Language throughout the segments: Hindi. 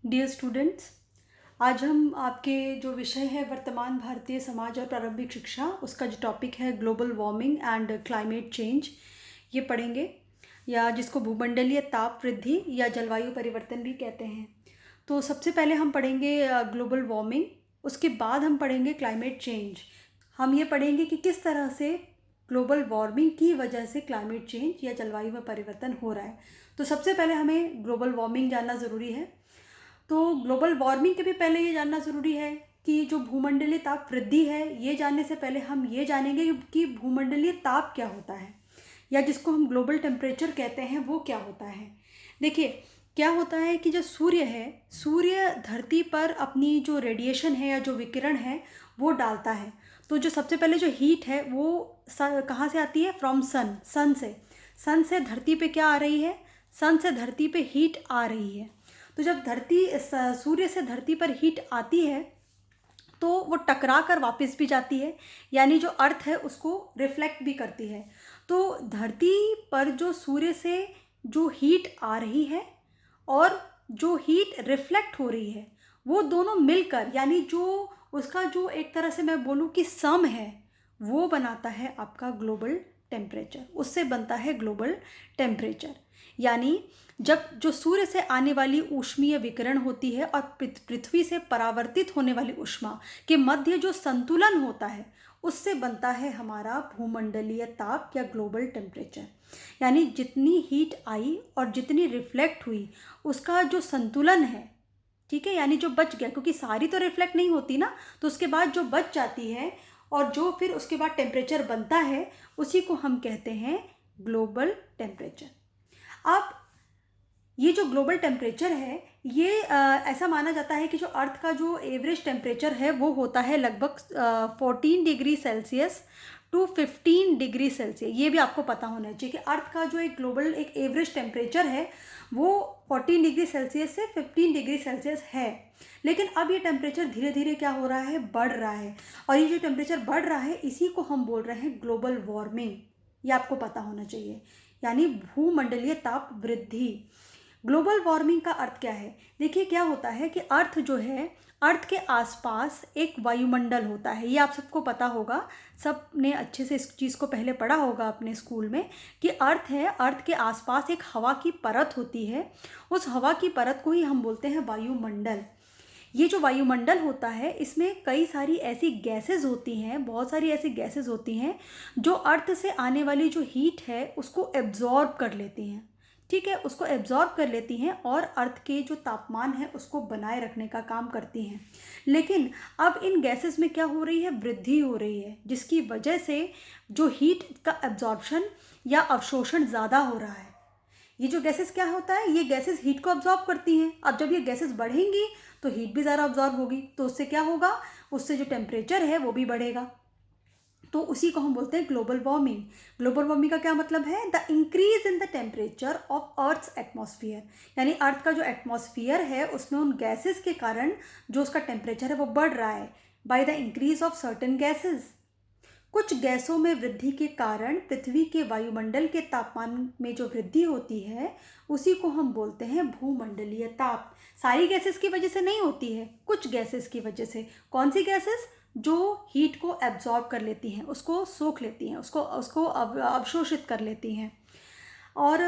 डियर स्टूडेंट्स, आज हम आपके जो विषय है वर्तमान भारतीय समाज और प्रारंभिक शिक्षा, उसका जो टॉपिक है global warming and climate change, ये पढ़ेंगे, या जिसको भूमंडलीय ताप वृद्धि या जलवायु परिवर्तन भी कहते हैं। तो सबसे पहले हम पढ़ेंगे ग्लोबल वार्मिंग, उसके बाद हम पढ़ेंगे क्लाइमेट चेंज। हम ये पढ़ेंगे कि किस तरह से ग्लोबल वार्मिंग की वजह से क्लाइमेट चेंज या जलवायु में परिवर्तन हो रहा है। तो सबसे पहले हमें ग्लोबल वार्मिंग जानना ज़रूरी है। तो ग्लोबल वार्मिंग के भी पहले ये जानना ज़रूरी है कि जो भूमंडलीय ताप वृद्धि है, ये जानने से पहले हम ये जानेंगे कि भूमंडलीय ताप क्या होता है, या जिसको हम ग्लोबल टेम्परेचर कहते हैं, वो क्या होता है। देखिए, क्या होता है कि जो सूर्य है, सूर्य धरती पर अपनी जो रेडिएशन है या जो विकिरण है वो डालता है। तो जो सबसे पहले जो हीट है वो कहाँ से आती है? फ्रॉम सन से धरती पे क्या आ रही है? सन से धरती पे हीट आ रही है। तो जब सूर्य से धरती पर हीट आती है तो वो टकरा कर वापस भी जाती है, यानी जो अर्थ है उसको रिफ्लेक्ट भी करती है। तो धरती पर जो सूर्य से जो हीट आ रही है और जो हीट रिफ्लेक्ट हो रही है, वो दोनों मिलकर, यानी जो उसका जो एक तरह से मैं बोलूँ कि सम है, वो बनाता है आपका ग्लोबल टेम्परेचर। उससे बनता है ग्लोबल टेम्परेचर। यानी जब जो सूर्य से आने वाली ऊष्मीय विकिरण होती है और पृथ्वी से परावर्तित होने वाली ऊष्मा के मध्य जो संतुलन होता है, उससे बनता है हमारा भूमंडलीय ताप या ग्लोबल टेम्परेचर। यानी जितनी हीट आई और जितनी रिफ्लेक्ट हुई, उसका जो संतुलन है, ठीक है, यानी जो बच गया, क्योंकि सारी तो रिफ्लेक्ट नहीं होती ना, तो उसके बाद जो बच जाती है और जो फिर उसके बाद टेम्परेचर बनता है, उसी को हम कहते हैं ग्लोबल टेम्परेचर। अब ये जो ग्लोबल टेम्परेचर है, ये ऐसा माना जाता है कि जो अर्थ का जो एवरेज टेम्परेचर है वो होता है लगभग 14 degree Celsius to 15 degree Celsius. ये भी आपको पता होना चाहिए कि अर्थ का जो एक ग्लोबल एक एवरेज टेम्परेचर है वो 14 डिग्री सेल्सियस से 15 डिग्री सेल्सियस है। लेकिन अब ये टेम्परेचर धीरे धीरे क्या हो रहा है? बढ़ रहा है। और ये जो टेम्परेचर बढ़ रहा है, इसी को हम बोल रहे हैं ग्लोबल वार्मिंग। ये आपको पता होना चाहिए, यानी भूमंडलीय ताप वृद्धि। ग्लोबल वार्मिंग का अर्थ क्या है? देखिए, क्या होता है कि अर्थ जो है, अर्थ के आसपास एक वायुमंडल होता है। ये आप सबको पता होगा, सब ने अच्छे से इस चीज़ को पहले पढ़ा होगा अपने स्कूल में, कि अर्थ है, अर्थ के आसपास एक हवा की परत होती है। उस हवा की परत को ही हम बोलते हैं वायुमंडल। ये जो वायुमंडल होता है, इसमें कई सारी ऐसी गैसेस होती हैं, बहुत सारी ऐसी गैसेस होती हैं जो अर्थ से आने वाली जो हीट है उसको एब्जॉर्ब कर लेती हैं। ठीक है, उसको एब्जॉर्ब कर लेती हैं और अर्थ के जो तापमान है उसको बनाए रखने का काम करती हैं। लेकिन अब इन गैसेस में क्या हो रही है? वृद्धि हो रही है, जिसकी वजह से जो हीट का एब्जॉर्प्शन या अवशोषण ज़्यादा हो रहा है। ये जो गैसेस क्या होता है? ये गैसेस हीट को अब्जॉर्ब करती हैं। अब जब ये गैसेस बढ़ेंगी तो हीट भी ज़्यादा अब्जॉर्ब होगी, तो उससे क्या होगा? उससे जो टेम्परेचर है वो भी बढ़ेगा। तो उसी को हम बोलते हैं ग्लोबल वार्मिंग। ग्लोबल वार्मिंग का क्या मतलब है? The increase in the temperature of earth's atmosphere. यानी अर्थ का जो एटमॉस्फेयर है उसमें उन गैसेस के कारण जो उसका टेम्परेचर है वो बढ़ रहा है, by the increase of certain gases. कुछ गैसों में वृद्धि के कारण पृथ्वी के वायुमंडल के तापमान में जो वृद्धि होती है, उसी को हम बोलते हैं भूमंडलीय ताप। सारी गैसेस की वजह से नहीं होती है, कुछ गैसेस की वजह से। कौन सी गैसेस? जो हीट को एब्जॉर्ब कर लेती हैं, उसको सोख लेती हैं, उसको उसको अवशोषित कर लेती हैं। और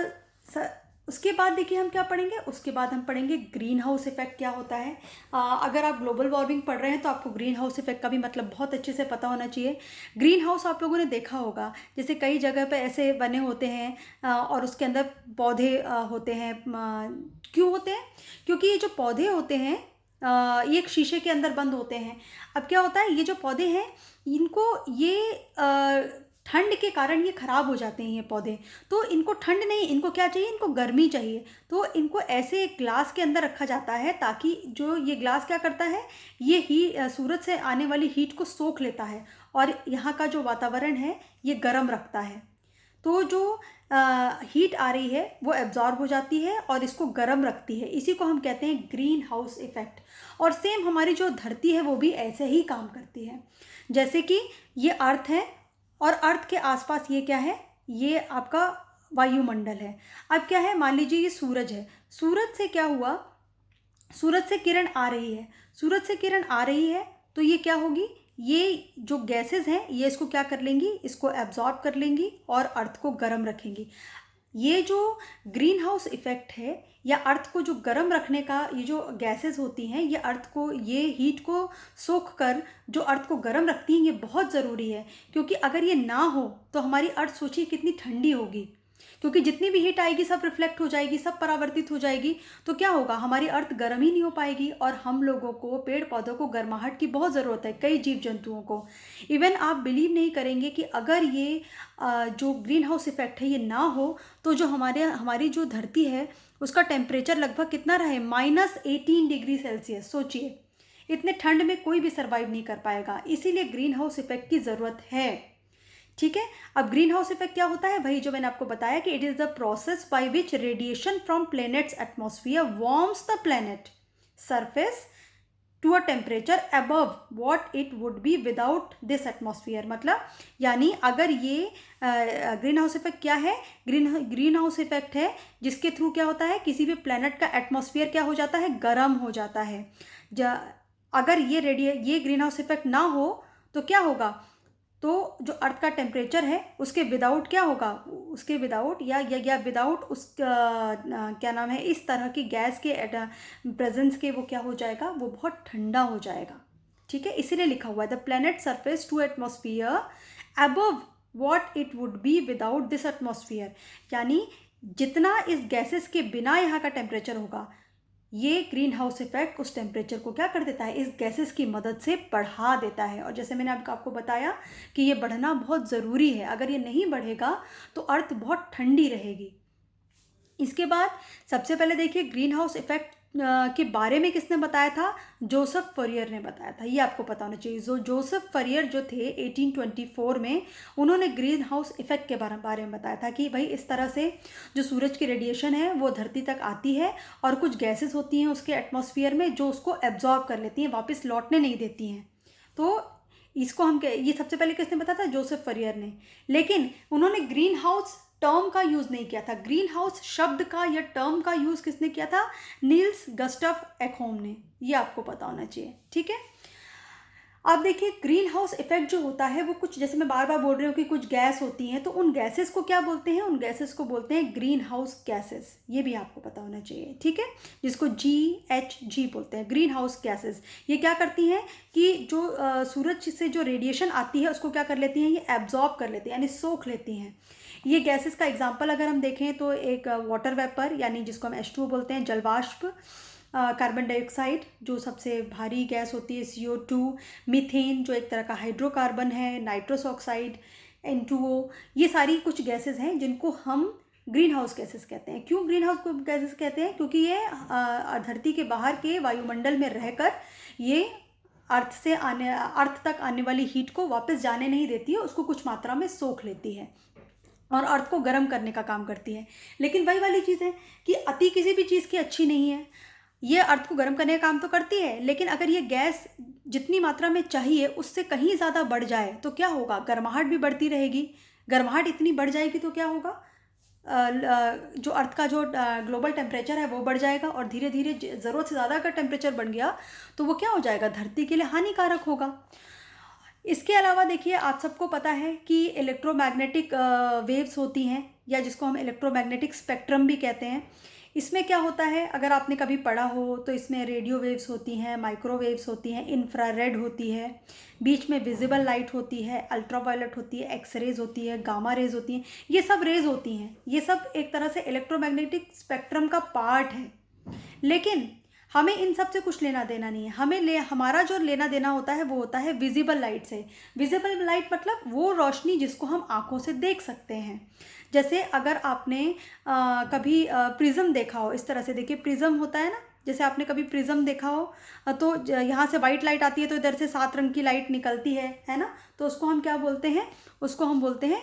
उसके बाद देखिए हम क्या पढ़ेंगे? उसके बाद हम पढ़ेंगे ग्रीन हाउस इफेक्ट क्या होता है। अगर आप ग्लोबल वार्मिंग पढ़ रहे हैं तो आपको ग्रीन हाउस इफेक्ट का भी मतलब बहुत अच्छे से पता होना चाहिए। ग्रीन हाउस आप लोगों ने देखा होगा, जैसे कई जगह पे ऐसे बने होते हैं और उसके अंदर पौधे होते हैं। क्यों होते हैं? क्योंकि ये जो पौधे होते हैं ये एक शीशे के अंदर बंद होते हैं। अब क्या होता है, ये जो पौधे हैं इनको ये ठंड के कारण ये ख़राब हो जाते हैं ये पौधे। तो इनको ठंड नहीं, इनको क्या चाहिए? इनको गर्मी चाहिए। तो इनको ऐसे एक ग्लास के अंदर रखा जाता है, ताकि जो ये ग्लास क्या करता है, ये सूरज से आने वाली हीट को सोख लेता है और यहाँ का जो वातावरण है ये गर्म रखता है। तो जो हीट आ रही है वो एब्जॉर्ब हो जाती है और इसको गर्म रखती है। इसी को हम कहते हैं ग्रीन हाउस इफ़ेक्ट। और सेम हमारी जो धरती है वो भी ऐसे ही काम करती है। जैसे कि ये अर्थ है और अर्थ के आसपास ये क्या है? ये आपका वायुमंडल है। अब क्या है? मान लीजिए ये सूरज है। सूरज से क्या हुआ? सूरज से किरण आ रही है, सूरज से किरण आ रही है तो ये क्या होगी, ये जो गैसेस हैं ये इसको क्या कर लेंगी, इसको एब्जॉर्ब कर लेंगी और अर्थ को गर्म रखेंगी। ये जो ग्रीन हाउस इफेक्ट है या अर्थ को जो गर्म रखने का, ये जो गैसेस होती हैं ये अर्थ को, ये हीट को सोख कर जो अर्थ को गर्म रखती हैं, ये बहुत ज़रूरी है। क्योंकि अगर ये ना हो तो हमारी अर्थ सोचिए कितनी ठंडी होगी, क्योंकि जितनी भी हीट आएगी सब रिफ्लेक्ट हो जाएगी, सब परावर्तित हो जाएगी, तो क्या होगा, हमारी अर्थ गर्म ही नहीं हो पाएगी। और हम लोगों को, पेड़ पौधों को गर्माहट की बहुत ज़रूरत है, कई जीव जंतुओं को। इवन आप बिलीव नहीं करेंगे कि अगर ये जो ग्रीन हाउस इफेक्ट है ये ना हो तो जो हमारी जो धरती है उसका टेम्परेचर लगभग कितना रहे, -18 डिग्री सेल्सियस। सोचिए, इतने ठंड में कोई भी सर्वाइव नहीं कर पाएगा, इसीलिए ग्रीन हाउस इफेक्ट की ज़रूरत है। ठीक है। अब ग्रीन हाउस इफेक्ट क्या होता है, वही जो मैंने आपको बताया कि it is the process by which radiation from planets atmosphere warms the planet surface to a temperature above what it would be without this atmosphere. मतलब यानी अगर ये ग्रीन हाउस इफेक्ट क्या है, ग्रीन हाउस इफेक्ट है जिसके थ्रू क्या होता है, किसी भी प्लैनेट का एटमॉस्फेयर क्या हो जाता है, गर्म हो जाता है। अगर ये ग्रीन हाउस इफेक्ट ना हो तो क्या होगा, तो जो अर्थ का टेम्परेचर है उसके विदाउट क्या होगा, उसके विदाउट या विदाउट उस क्या नाम है, इस तरह की गैस के प्रेजेंस के वो क्या हो जाएगा, वो बहुत ठंडा हो जाएगा। ठीक है, इसीलिए लिखा हुआ है the planet surface to atmosphere above what it would be without this atmosphere. यानी जितना इस गैसेस के बिना यहाँ का टेम्परेचर होगा, ये ग्रीन हाउस इफेक्ट उस टेम्परेचर को क्या कर देता है, इस गैसेस की मदद से बढ़ा देता है। और जैसे मैंने आपको बताया कि ये बढ़ना बहुत ज़रूरी है, अगर ये नहीं बढ़ेगा तो अर्थ बहुत ठंडी रहेगी। इसके बाद सबसे पहले देखिए ग्रीन हाउस इफेक्ट के बारे में किसने बताया था, जोसेफ फरियर ने बताया था। ये आपको पता होना चाहिए। जोसेफ फरियर जो थे 1824 में, उन्होंने ग्रीन हाउस इफेक्ट के बारे में बताया था कि भाई इस तरह से जो सूरज की रेडिएशन है वो धरती तक आती है और कुछ गैसेस होती हैं उसके एटमॉस्फेयर में जो उसको एब्जॉर्ब कर लेती हैं, वापस लौटने नहीं देती हैं। तो इसको हम ये सबसे पहले किसने बताया था, जोसेफ फरियर ने। लेकिन उन्होंने ग्रीन हाउस टर्म का यूज़ नहीं किया था, ग्रीन हाउस शब्द का या टर्म का यूज़ किसने किया था, नील्स गस्टफ एकहोम ने। ये आपको पता होना चाहिए। ठीक है। अब देखिए ग्रीन हाउस इफेक्ट जो होता है वो कुछ, जैसे मैं बार बार बोल रही हूँ कि कुछ गैस होती हैं, तो उन गैसेस को क्या बोलते हैं, उन गैसेस को बोलते हैं ग्रीन हाउस गैसेस। ये भी आपको पता होना चाहिए। ठीक है, जिसको GHG बोलते हैं, ग्रीन हाउस गैसेस। ये क्या करती हैं कि जो सूरज से जो रेडिएशन आती है उसको क्या कर लेती हैं, ये एब्जॉर्ब कर लेती हैं, यानी सोख लेती हैं। ये गैसेस का एग्जाम्पल अगर हम देखें तो एक वाटर वेपर, यानी जिसको हम H2O बोलते हैं, जलवाष्प, कार्बन डाइऑक्साइड जो सबसे भारी गैस होती है, CO2, मीथेन जो एक तरह का हाइड्रोकार्बन है, नाइट्रस ऑक्साइड, N2O, ये सारी कुछ गैसेस हैं जिनको हम ग्रीन हाउस गैसेस कहते हैं। क्यों ग्रीन हाउस गैसेस कहते हैं, क्योंकि ये धरती के बाहर के वायुमंडल में रहकर ये अर्थ तक आने वाली हीट को वापस जाने नहीं देती है, उसको कुछ मात्रा में सोख लेती है और अर्थ को गर्म करने का काम करती है। लेकिन वही वाली चीज़ है कि अति किसी भी चीज़ की अच्छी नहीं है। ये अर्थ को गर्म करने का काम तो करती है, लेकिन अगर ये गैस जितनी मात्रा में चाहिए उससे कहीं ज़्यादा बढ़ जाए तो क्या होगा, गर्माहट भी बढ़ती रहेगी। गर्माहट इतनी बढ़ जाएगी तो क्या होगा, जो अर्थ का जो ग्लोबल टेम्परेचर है वो बढ़ जाएगा और धीरे धीरे ज़रूरत से ज़्यादा अगर टेम्परेचर बढ़ गया तो वो क्या हो जाएगा, धरती के लिए हानिकारक होगा। इसके अलावा देखिए आप सबको पता है कि इलेक्ट्रोमैग्नेटिक वेव्स होती हैं, या जिसको हम इलेक्ट्रोमैग्नेटिक स्पेक्ट्रम भी कहते हैं। इसमें क्या होता है, अगर आपने कभी पढ़ा हो तो इसमें रेडियो वेव्स होती हैं, माइक्रोवेव्स होती हैं, इंफ्रारेड होती है, बीच में विजिबल लाइट होती है, अल्ट्रावायलेट होती है, एक्सरेज होती है, गामा रेज होती हैं। ये सब रेज होती हैं, ये सब एक तरह से इलेक्ट्रोमैग्नेटिक स्पेक्ट्रम का पार्ट है। लेकिन हमें इन सब से कुछ लेना देना नहीं है। हमारा जो लेना देना होता है वो होता है विजिबल लाइट से। विजिबल लाइट मतलब वो रोशनी जिसको हम आंखों से देख सकते हैं। जैसे अगर आपने कभी प्रिज्म देखा हो, इस तरह से देखिए प्रिज्म होता है ना, जैसे आपने कभी प्रिज्म देखा हो तो यहाँ से वाइट लाइट आती है तो इधर से 7 रंग की लाइट निकलती है ना, तो उसको हम क्या बोलते हैं, उसको हम बोलते हैं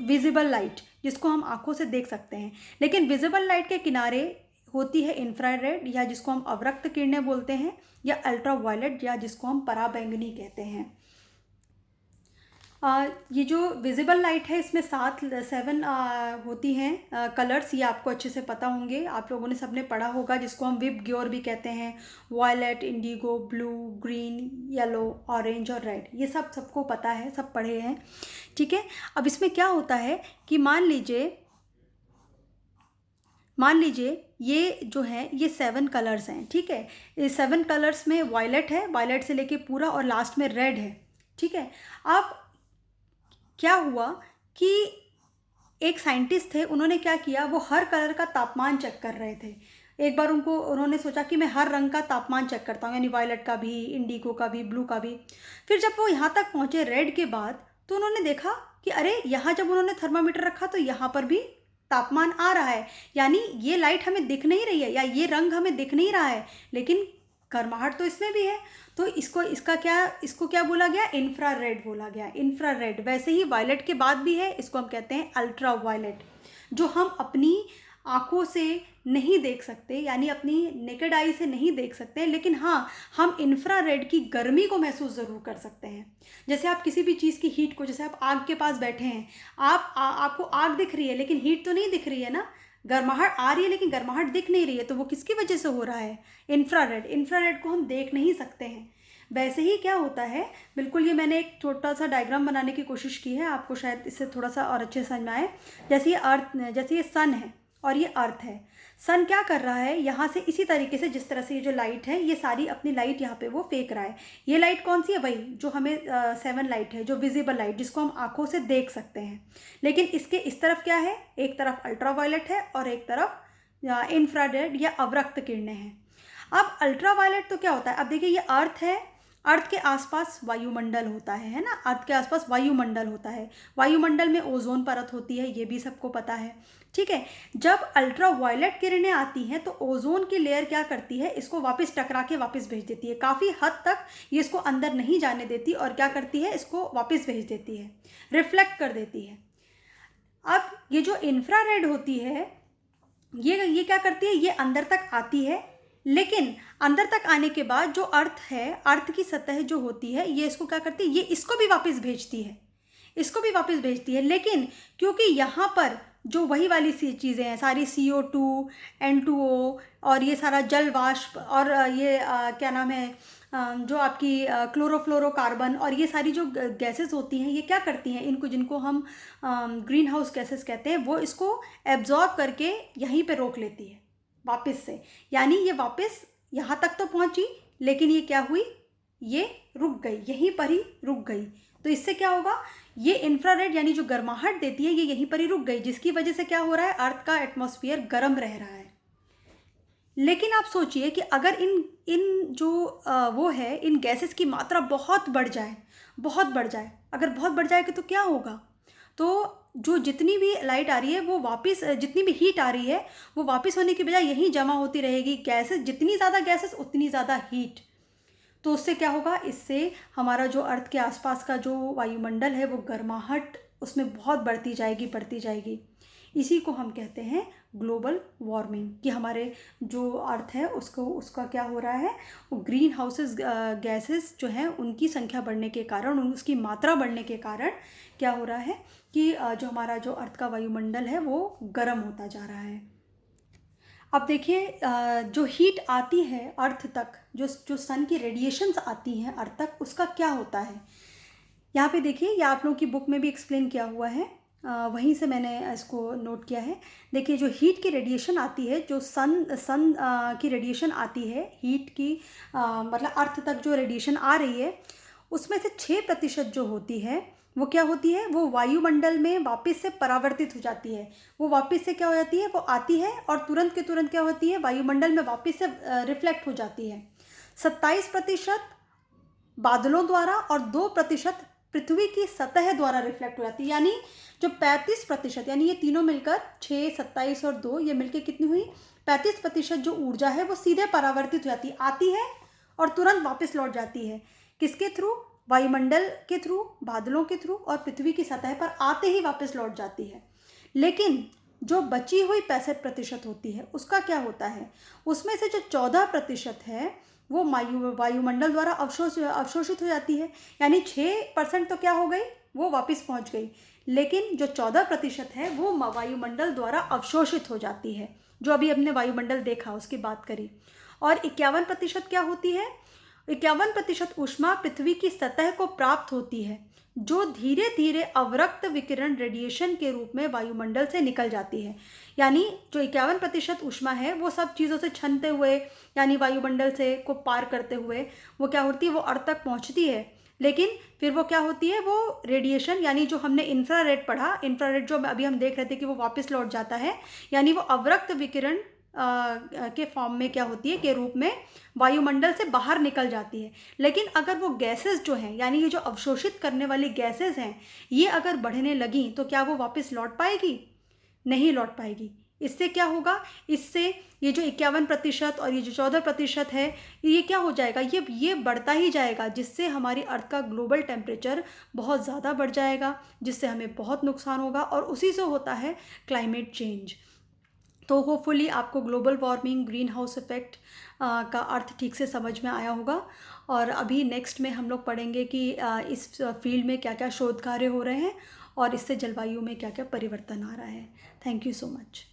विजिबल लाइट, जिसको हम आंखों से देख सकते हैं। लेकिन विजिबल लाइट के किनारे होती है इंफ्रारेड, या जिसको हम अवरक्त किरणें बोलते हैं, या अल्ट्रावायलेट, या जिसको हम पराबैंगनी कहते हैं। ये जो विजिबल लाइट है इसमें 7 होती हैं कलर्स, ये आपको अच्छे से पता होंगे, आप लोगों ने सबने पढ़ा होगा, जिसको हम विप ग्योर भी कहते हैं। Violet, indigo, blue, green, yellow, orange और रेड, ये सब सबको पता है, सब पढ़े हैं, ठीक है। अब इसमें क्या होता है कि मान लीजिए ये जो है ये 7 कलर्स हैं, ठीक है। इस 7 कलर्स में वायलेट है, वायलेट से लेके पूरा, और लास्ट में रेड है, ठीक है। अब क्या हुआ कि एक साइंटिस्ट थे, उन्होंने क्या किया, वो हर कलर का तापमान चेक कर रहे थे। एक बार उन्होंने सोचा कि मैं हर रंग का तापमान चेक करता हूँ, यानी वायलेट का भी, इंडिगो का भी, ब्लू का भी। फिर जब वो यहाँ तक पहुँचे रेड के बाद, तो उन्होंने देखा कि अरे यहाँ जब उन्होंने थर्मामीटर रखा तो यहाँ पर भी तापमान आ रहा है, यानी ये लाइट हमें दिख नहीं रही है या ये रंग हमें दिख नहीं रहा है, लेकिन गर्माहट तो इसमें भी है। तो इसको क्या बोला गया, इंफ्रारेड बोला गया, इंफ्रारेड। वैसे ही वायलेट के बाद भी है, इसको हम कहते हैं अल्ट्रा वायलेट, जो हम अपनी आँखों से नहीं देख सकते, यानी अपनी नेकेड आई से नहीं देख सकते, लेकिन हाँ, हम इंफ्रारेड की गर्मी को महसूस ज़रूर कर सकते हैं। जैसे आप किसी भी चीज़ की हीट को, जैसे आप आग के पास बैठे हैं, आपको आग दिख रही है लेकिन हीट तो नहीं दिख रही है ना, गर्माहट आ रही है लेकिन गर्माहट दिख नहीं रही है, तो वो किसकी वजह से हो रहा है, इंफ्रारेड। इंफ्रारेड को हम देख नहीं सकते हैं। वैसे ही क्या होता है, बिल्कुल ये मैंने एक छोटा सा डायग्राम बनाने की कोशिश की है, आपको शायद इससे थोड़ा सा और अच्छे समझ में आए। जैसे ये सन है और ये अर्थ है। सन क्या कर रहा है, यहाँ से इसी तरीके से, जिस तरह से ये जो लाइट है, ये सारी अपनी लाइट यहाँ पे वो फेंक रहा है। ये लाइट कौन सी है, वही जो हमें 7 लाइट है, जो विजिबल लाइट, जिसको हम आंखों से देख सकते हैं। लेकिन इसके इस तरफ क्या है, एक तरफ अल्ट्रा वायलेट है और एक तरफ इंफ्रारेड या अवरक्त किरणें हैं। अब अल्ट्रा वायलेट तो क्या होता है, अब देखिए ये अर्थ है, अर्थ के आसपास वायुमंडल होता है ना, अर्थ के आसपास वायुमंडल होता है, वायुमंडल में ओजोन परत होती है, ये भी सबको पता है, ठीक है। जब अल्ट्रा वायलेट किरणें आती हैं तो ओजोन की लेयर क्या करती है, इसको वापस टकरा के वापस भेज देती है, काफ़ी हद तक ये इसको अंदर नहीं जाने देती, और क्या करती है, इसको वापस भेज देती है, रिफ्लेक्ट कर देती है। अब ये जो इंफ्रारेड होती है, ये क्या करती है, ये अंदर तक आती है, लेकिन अंदर तक आने के बाद जो अर्थ है, अर्थ की सतह जो होती है, ये इसको क्या करती है, ये इसको भी वापस भेजती है, इसको भी वापस भेजती है। लेकिन क्योंकि यहाँ पर जो वही वाली सी चीज़ें हैं सारी, CO2, N2O और ये सारा जल वाष्प, और ये क्या नाम है, जो आपकी क्लोरोफ्लोरोकार्बन, और ये सारी जो गैसेस होती हैं, ये क्या करती हैं, इनको, जिनको हम ग्रीन हाउस गैसेस कहते हैं, वो इसको एब्जॉर्ब करके यहीं पे रोक लेती है वापस से। यानी ये वापस यहाँ तक तो पहुँची, लेकिन ये क्या हुई, ये रुक गई, यहीं पर ही रुक गई। तो इससे क्या होगा, ये इंफ्रारेड यानी जो गर्माहट देती है, ये यहीं पर ही रुक गई, जिसकी वजह से क्या हो रहा है, अर्थ का एटमॉस्फेयर गर्म रह रहा है। लेकिन आप सोचिए कि अगर इन जो वो है, इन गैसेस की मात्रा बहुत बढ़ जाए, अगर बहुत बढ़ जाएगी तो क्या होगा, तो जो जितनी भी लाइट आ रही है वो वापस, जितनी भी हीट आ रही है वो वापस होने की बजाय यहीं जमा होती रहेगी। गैसेस, जितनी ज़्यादा गैसेस उतनी ज़्यादा हीट। तो उससे क्या होगा, इससे हमारा जो अर्थ के आसपास का जो वायुमंडल है, वो गर्माहट उसमें बहुत बढ़ती जाएगी। इसी को हम कहते हैं ग्लोबल वार्मिंग, कि हमारे जो अर्थ है उसका क्या हो रहा है, वो ग्रीन हाउसेस गैसेस जो हैं उनकी संख्या बढ़ने के कारण, उसकी मात्रा बढ़ने के कारण क्या हो रहा है कि जो हमारा जो अर्थ का वायुमंडल है वो गर्म होता जा रहा है। अब देखिए, जो हीट आती है अर्थ तक, जो सन की रेडिएशंस आती हैं अर्थ तक, उसका क्या होता है, यहाँ पे देखिए, ये आप लोगों की बुक में भी एक्सप्लेन किया हुआ है, वहीं से मैंने इसको नोट किया है। देखिए, जो हीट की रेडिएशन आती है, जो सन की रेडिएशन आती है, हीट की मतलब अर्थ तक जो रेडिएशन आ रही है, उसमें से 6% जो होती है वो क्या होती है, वो वायुमंडल में वापस से परावर्तित हो जाती है। वो वापस से क्या हो जाती है, वो आती है और तुरंत के तुरंत क्या होती है, वायुमंडल में वापस से रिफ्लेक्ट हो जाती है। 27% बादलों द्वारा और 2% पृथ्वी की सतह द्वारा रिफ्लेक्ट हो जाती है। यानी जो 35%, यानी ये तीनों मिलकर 6, 27 और 2, ये मिलकर कितनी हुई, 35% जो ऊर्जा है वो सीधे परावर्तित हो जाती है, आती है और तुरंत वापस लौट जाती है। किसके थ्रू, वायुमंडल के थ्रू, बादलों के थ्रू, और पृथ्वी की सतह पर आते ही वापस लौट जाती है। लेकिन जो बची हुई 65% होती है, उसका क्या होता है, उसमें से जो 14% है वो वायुमंडल द्वारा अवशोषित हो जाती है। यानी 6% तो क्या हो गई, वो वापस पहुंच गई, लेकिन जो 14% है वो वायुमंडल द्वारा अवशोषित हो जाती है। जो अभी हमने वायुमंडल देखा उसकी बात करी। और 51% क्या होती है? 51% ऊष्मा पृथ्वी की सतह को प्राप्त होती है, जो धीरे धीरे अवरक्त विकिरण रेडिएशन के रूप में वायुमंडल से निकल जाती है। यानी जो 51% ऊष्मा है वो सब चीज़ों से छनते हुए, यानी वायुमंडल से को पार करते हुए वो क्या होती है, वो अर्थ तक पहुंचती है। लेकिन फिर वो क्या होती है, वो रेडिएशन, यानी जो हमने इंफ्रारेड पढ़ा, इंफ्रारेड जो अभी हम देख रहे थे कि वो वापस लौट जाता है, यानी वो अवरक्त विकिरण के फॉर्म में क्या होती है, के रूप में वायुमंडल से बाहर निकल जाती है। लेकिन अगर वो गैसेस जो हैं, यानी ये जो अवशोषित करने वाली गैसेस हैं, ये अगर बढ़ने लगी तो क्या वो वापस लौट पाएगी? नहीं लौट पाएगी। इससे क्या होगा? इससे ये जो 51% और ये जो 14% है, ये क्या हो जाएगा, ये बढ़ता ही जाएगा, जिससे हमारी अर्थ का ग्लोबल टेम्परेचर बहुत ज़्यादा बढ़ जाएगा, जिससे हमें बहुत नुकसान होगा। और उसी से होता है क्लाइमेट चेंज। तो होपफुली आपको global warming, green house effect का अर्थ ठीक से समझ में आया होगा। और अभी नेक्स्ट में हम लोग पढ़ेंगे कि इस फील्ड में क्या क्या शोध कार्य हो रहे हैं और इससे जलवायु में क्या क्या परिवर्तन आ रहा है। Thank you so much.